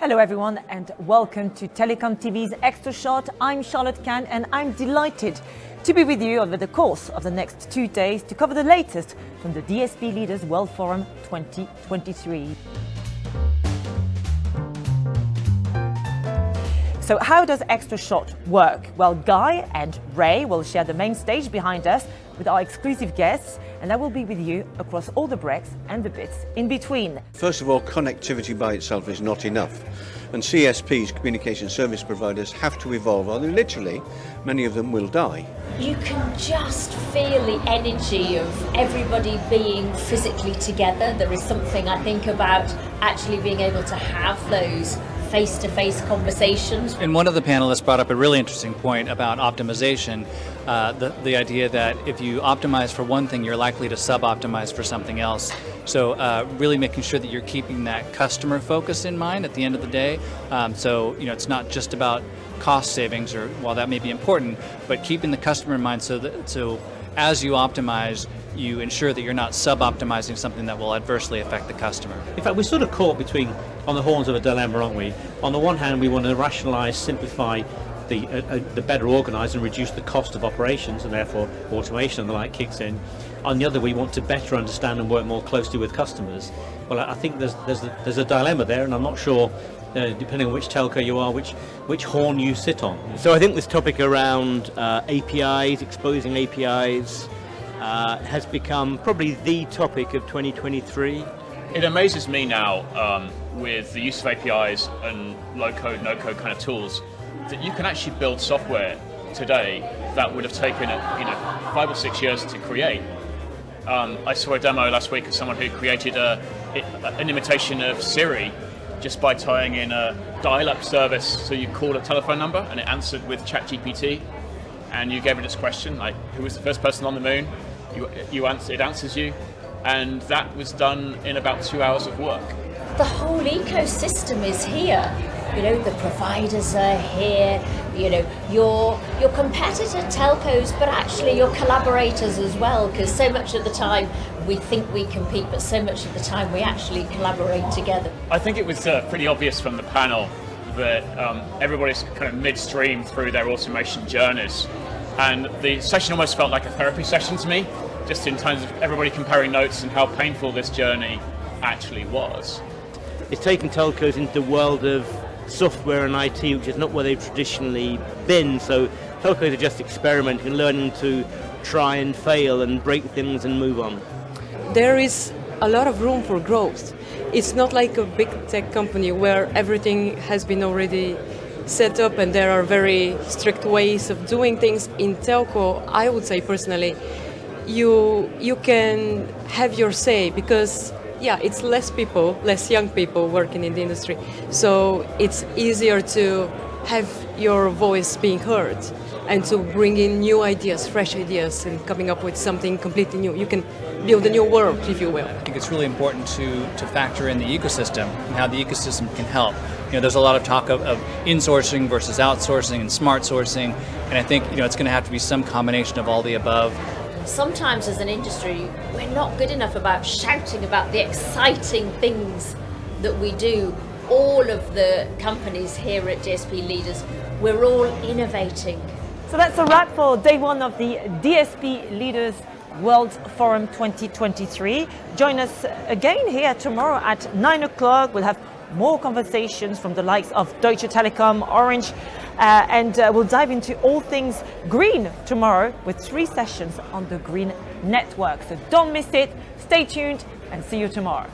Hello everyone and welcome to TelecomTV's Extra Shot. I'm Charlotte Kahn and I'm delighted to be with you over the course of the next 2 days to cover the latest from the DSP Leaders World Forum 2023. So how does Extra Shot work? Well, Guy and Ray will share the main stage behind us with our exclusive guests, and I will be with you across all the breaks and the bits in between. First of all, connectivity by itself is not enough, and CSPs, communication service providers, have to evolve, or literally many of them will die. You can just feel the energy of everybody being physically together. There is something I think about actually being able to have those face-to-face conversations. And one of the panelists brought up a really interesting point about optimization, the idea that if you optimize for one thing, you're likely to sub-optimize for something else. So really making sure that you're keeping that customer focus in mind at the end of the day. So it's not just about cost savings, or while that may be important, but keeping the customer in mind so as you optimize, you ensure that you're not sub-optimizing something that will adversely affect the customer. In fact, we're sort of caught on the horns of a dilemma, aren't we? On the one hand, we want to rationalise, simplify, the better organise and reduce the cost of operations, and therefore automation and the like kicks in. On the other, we want to better understand and work more closely with customers. Well, I think there's a dilemma there, and I'm not sure, depending on which telco you are, which horn you sit on. So I think this topic around APIs, exposing APIs, has become probably the topic of 2023. It amazes me now with the use of APIs and low-code, no-code kind of tools that you can actually build software today that would have taken 5 or 6 years to create. I saw a demo last week of someone who created an imitation of Siri just by tying in a dial-up service. So you called a telephone number and it answered with ChatGPT, and you gave it this question like, who was the first person on the moon? It answers you, and that was done in about 2 hours of work. The whole ecosystem is here. The providers are here. Your competitor telcos, but actually your collaborators as well, because so much of the time we think we compete, but so much of the time we actually collaborate together. I think it was pretty obvious from the panel that everybody's kind of midstream through their automation journeys. And the session almost felt like a therapy session to me, just in terms of everybody comparing notes and how painful this journey actually was. It's taken telcos into the world of software and IT, which is not where they've traditionally been. So telcos are just experimenting, learning to try and fail and break things and move on. There is a lot of room for growth. It's not like a big tech company where everything has been already set up and there are very strict ways of doing things. In telco, I would say personally, you can have your say, because it's less young people working in the industry, so it's easier to have your voice being heard and to bring in new ideas, fresh ideas, and coming up with something completely new. You can build a new world, if you will. I think it's really important to factor in the ecosystem and how the ecosystem can help. There's a lot of talk of insourcing versus outsourcing and smart sourcing, and I think it's going to have to be some combination of all the above. Sometimes as an industry, we're not good enough about shouting about the exciting things that we do. All of the companies here at DSP Leaders, we're all innovating. So that's a wrap for day one of the DSP Leaders World Forum 2023. Join us again here tomorrow at 9 o'clock. We'll have more conversations from the likes of Deutsche Telekom, Orange, and we'll dive into all things green tomorrow with 3 sessions on the Green Network. So don't miss it, stay tuned, and see you tomorrow.